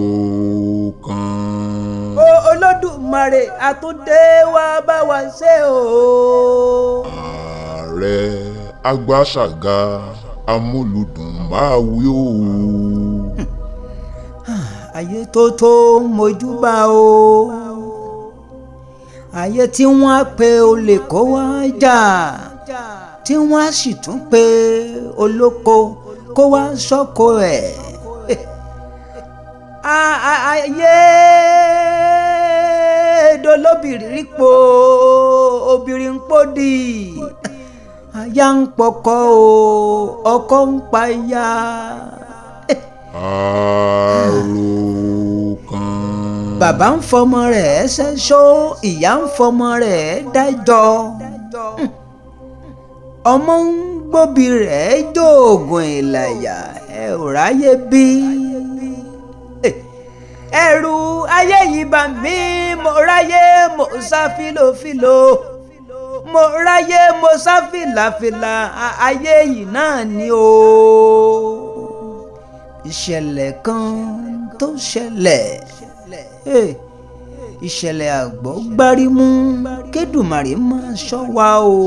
àròkàn. Olódùmarè àtúndé wá bá wa ṣe o. ààrẹ agbáṣàga amúlùdùn máa wí o. ayé tó tó mojúbà o. ayé tí wọ́n á pe olè kó wá jà tí wọ́n á sì tún pe olóko kó wá sọ́kò ẹ̀. ayé dolóbìnrin po obìnrin ń pòdì aya ń pọkọ o ọkọ ń pa ya. àròkàn. bàbá ń fọmọ rẹ̀ ṣẹ́ṣó ìyá ń fọmọ rẹ̀ dájọ́ ọmọ ń gbóbi rẹ̀ jóògùn ìlàyà ẹ ò ráyè bí. ẹ̀rù ayé yìí bà mí mo ráyè mo sá fìlòfìlò mo ráyè mo sá fìlàfìlà ayé yìí náà ni o. ìṣẹ̀lẹ̀ kan tó ṣẹlẹ̀ ìṣẹ̀lẹ̀ àgbọ̀ gbárímú kédùmarè máa ṣọ́ wa o.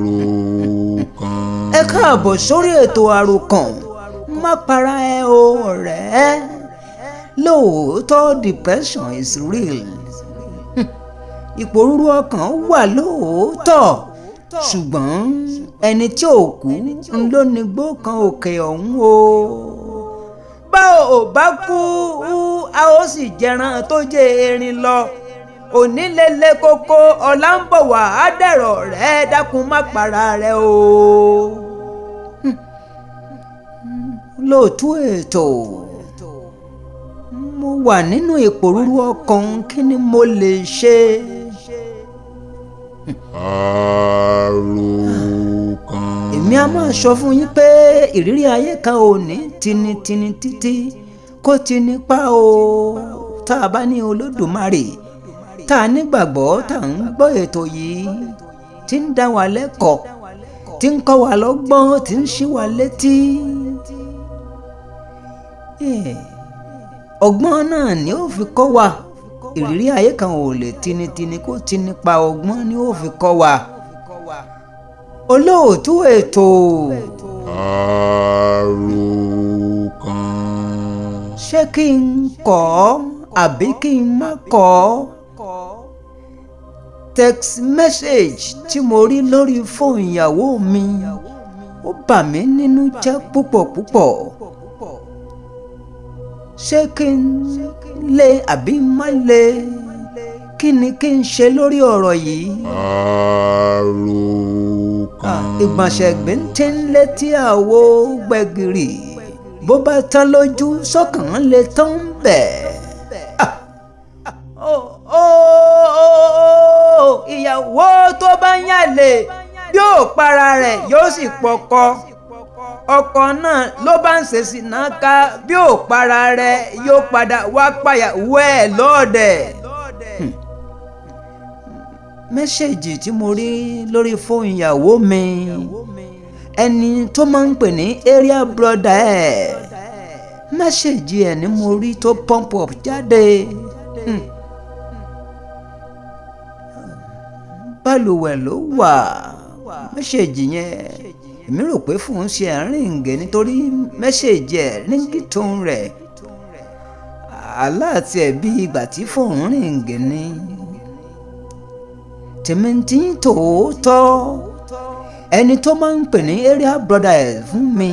àròkàn. ẹ káàbọ̀ sórí ètò àròkàn má para ẹ o ọ̀rẹ́. lóòótọ́ depression is real. ìpòrúurú ọkàn wà lóòótọ́ ṣùgbọ́n ẹni tí ò kú ń ló ní gbó kan òkè ọ̀hún o. bá ò bá kú a ó sì jẹran tó jẹ erin lọ. òní lélẹ̀ kókó ọ̀la ń bọ̀ wá á dẹ̀rọ̀ rẹ̀ dákun má para rẹ̀ o. lóòtú ètò mo wà nínú ìpòrúurú ọkàn kí ni mo lè ṣe. àròkàn. èmi a máa sọ fún yín pé ìrírí ayé kan ò ní tinitini títí kó ti nípa o. tá a bá ní Olódùmarè tá a nígbàgbọ́ tá a ń gbọ́ ètò yìí tí ń dá wa lẹ́kọ̀ọ́ tí ń kọ́ wa lọ́gbọ́n tí ń ṣí wa létí. ọgbọ́n náà ni ó fi kọ́ wa. ìrírí ayé kan ò lè tinitini kó ti nípa ọgbọ́n ni ó fi kọ́ wa. olóòtú ètò àròkàn. ṣé kí n kọ́ àbí kí n má kọ́? text message tí mo rí lórí fóònù ìyàwó mi ó bà mí nínú jẹ́ púpọ̀ púpọ̀. ṣé kí n lé àbí má lé? kí ni kí n ṣe lórí ọ̀rọ̀ yìí? àròkàn. ìgbọ̀nsẹ̀ gbẹ̀ntẹ́ létí àwo gbẹ̀gìrì bó bá tán lójú sọ́kàn lè tán bẹ̀. ìyàwó tó bá yàlè yóò para rẹ̀ yóò sì pọkọ. ọkọ náà ló bá ń ṣèṣì náà ká bí ò para rẹ̀ yóò padà wá pàyàwó ẹ̀ lọ́ọ̀dẹ̀. mẹ́sẹ̀gì tí mo rí lórí fóònù ìyàwó mi ẹni tó máa ń pè ní area brother ẹ̀ mẹ́sẹ̀gì ẹ̀ ni mo rí tó pump up jáde. balùwẹ̀ ló wà mẹ́sẹ̀gì yẹn èmi rò pé fóun ṣe àárín-ǹgẹ̀ nítorí mẹ́sẹ̀gì ẹ̀ ríngì tó ń rẹ̀ aláàtì ẹ̀ bí ìgbà tí fóun ríngì ni. tèmítì tòótọ́ ẹni tó máa ń pè ní area brother ẹ̀ fún mi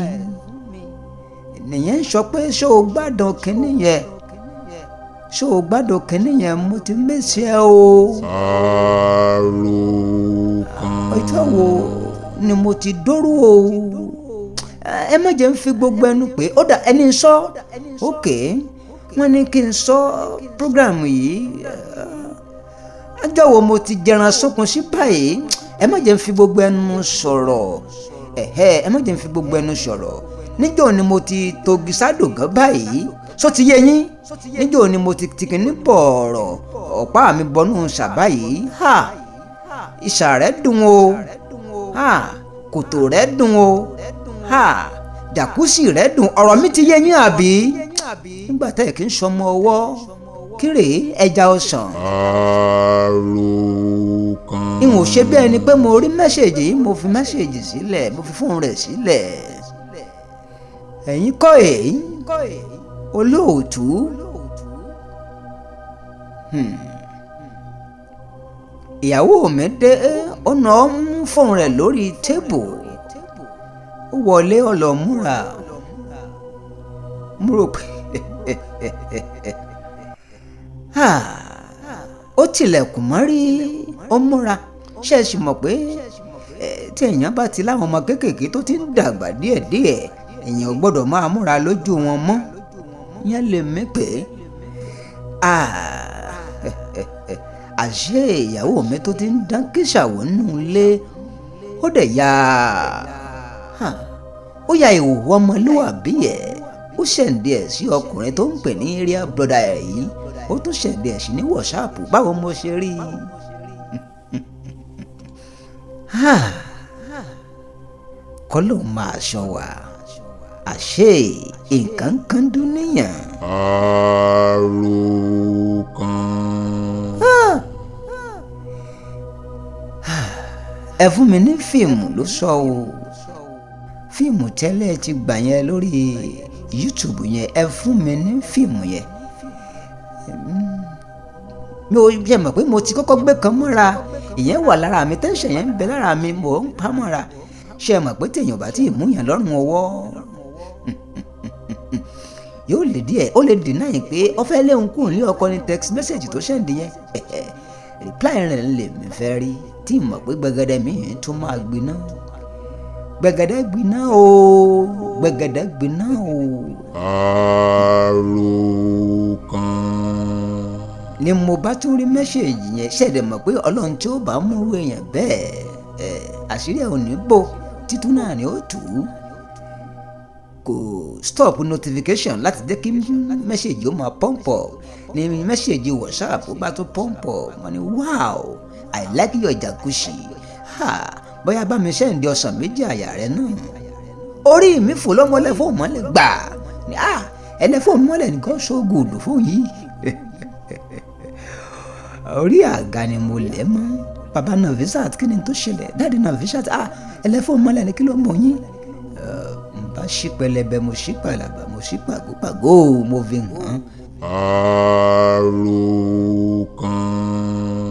nìyẹn sọ pé ṣó o gbádùn kínní yẹn ṣó o gbádùn kínní yẹn mo ti mẹ́sì ẹ o. àròkàn. ọjọ́ wo ni mo ti dóró o. ẹ má jẹ́ ń fi gbogbo ẹnu pé ó dà ẹni sọ òkè wọ́n ní kí n sọ program yìí ọjọ́ wo mo ti jẹran sókun sí báyìí ẹ má jẹ́ ń fi gbogbo ẹnu sọ̀rọ̀ ẹ má jẹ́ ń fi gbogbo ẹnu sọ̀rọ̀ níjọ́ ni mo ti togi sádò gan báyìí só ti yé yín níjọ́ ni mo ti tìkíní bọ̀ọ̀rọ̀ ọ̀pá mi bọnú ṣàbá yìí ìṣà rẹ̀ dùn o kòtò rẹ̀ dùn o jàkúsì rẹ̀ dùn ọ̀rọ̀ mi ti yé yín àbí nígbà tẹ́ ẹ̀ kí ń sọmọ ọwọ́ kírè ẹja ọsàn. àròkàn. ìwọ̀n ò ṣe bí ẹni pé mo rí mẹ́sẹ̀gì yìí mo fi mẹ́sẹ̀gì sílẹ̀ mo fi fóònù rẹ̀ sílẹ̀. ẹ̀yin kọ́ èyí olóòtú. ìyàwó mi dé ọ̀nà mú fóònù rẹ̀ lórí tébù ó wọlé ọlọ́múra mo rò pé ó tilẹ̀kùn mọ́rí ó múra ṣe é sì mọ̀ pé tí èèyàn bá ti láwọn ọmọ kéékèèké tó ti ń dàgbà díẹ̀díẹ̀ èèyàn ò gbọ́dọ̀ máa múra lójú wọn mọ́ yẹn lè mí pé àṣé ìyàwó mi tó ti ń dán kíṣàwó nínú ilé ó dẹ̀ ó ya ìhòòhò ọmọlúwàbí ẹ̀ ó ṣẹ̀ǹdí ẹ̀ sí ọkùnrin tó ń pè ní area brother ẹ̀ yìí ó tún ṣẹ̀ǹdí ẹ̀ sí ní wọ̀ṣáàpù báwo mo ṣe rí i. kọ́ ló máa ṣọ́ wa àṣé nǹkan kan dún níyàn. àròkàn. ẹ fún mi ní fíìmù ló sọ o fíìmù tẹ́lẹ̀ ti gbà yẹn lórí YouTube yẹn ẹ fún mi ní fíìmù yẹn mi ò yẹ mọ̀ pé mo ti kọ́kọ́ gbé kan mọ́ra ìyẹn wà lára mi tẹ́sán yẹn ń bẹ lára mi mò ń pa mọ́ra ṣe mọ̀ pé téèyàn bá ti mú yàn lọ́rùn ọwọ́ yóò lè díẹ̀ ó lè dènà yìí pé ó fẹ́ léwu kúrò ní ọkọ ní text message tó ṣẹ̀ǹdì yẹn reply rẹ̀ lè mi fẹ́ rí tí mọ̀ pé gbẹgẹdẹ mi tún máa gbiná gbẹgẹdẹ gbiná o gbẹgẹdẹ gbiná o. àròkàn. ni mo bá tún rí mẹ́sẹ̀gì yẹn ṣẹ̀dẹ̀ mọ̀ pé ọlọ́run tí ó bá múrú èèyàn bẹ́ẹ̀ àṣírí ẹ̀ ò ní bò títún náà ni ó tù ú kò stop notification láti jẹ́ kí mẹ́sẹ̀gì ó máa pọ́ǹpọ̀ ní mẹ́sẹ̀gì WhatsApp ó bá tún pọ́ǹpọ̀ wọ́n ní wow I like your jacuzzi bóyá bá mi ṣẹ́ǹdì ọ̀sán méjì àyà rẹ̀ náà orí mi fò lọ́mọlẹ̀ fóun mọ́lẹ̀ gbà ní ẹlẹ́fóun mọ́lẹ̀ nìkan ṣóògùn òdò fóun yìí orí àga ni mo lẹ̀ mọ́ bàbá Nafisat kí ni tó ṣẹlẹ̀ dáàdi Nafisat ẹlẹ́fóun mọ́lẹ̀ ní kí ló mọ̀ yín n bá ṣí pẹlẹbẹ mo ṣí pàlàbà mo ṣí pàgópàgó mo fi hàn.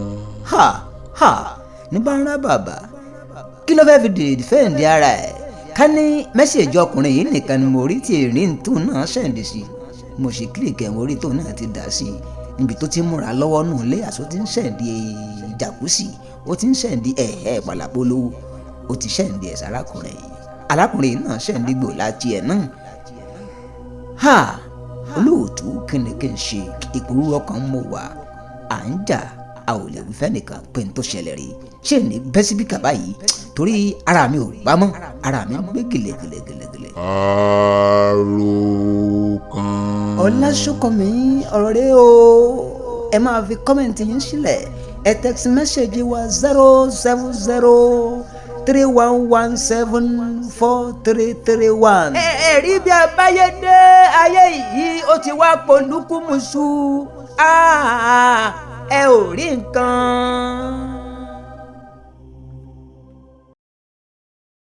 àròkàn. ní bá ń rá bàbá kí ló fẹ́ fi dìfẹ́ǹdì ara ẹ̀ ká ní mẹ́sẹ̀jì ọkùnrin yìí nìkan ni mo rí tí ìrìn tóun náà ṣẹ̀ǹdì sí mo ṣe kílìkì mo rí tóun náà ti dà sí níbi tó ti múra lọ́wọ́ nù lé àṣọ tí ń ṣẹ̀ǹdì jàkúsì ó ti ń ṣẹ̀ǹdì pàlàpolówó ó ti ṣẹ̀ǹdì ẹ̀ sárákùnrin yìí arákùnrin náà ṣẹ̀ǹdì gbò láti ẹ̀ náà olóòtú kí ni kí n ṣe ìpòrú ọkàn mo wà à ń jà a ò lè fẹ́ nìkan pé n tó ṣẹlẹ̀ rí ṣé ní bẹ́sí bí kàbá yìí torí ara mi ò gbá mọ́ ara mi ń gbé gèlègèlègèlè. àròkàn. Ọlásùnkànmí ọ̀rọ̀ rẹ o ẹ máa fi kọ́mẹ̀ntì yín sílẹ̀ ẹ text message wa 07031174331. rí bí abáyédé ayé yìí ó ti wá polúkúmuṣu ẹ ò rí nǹkan.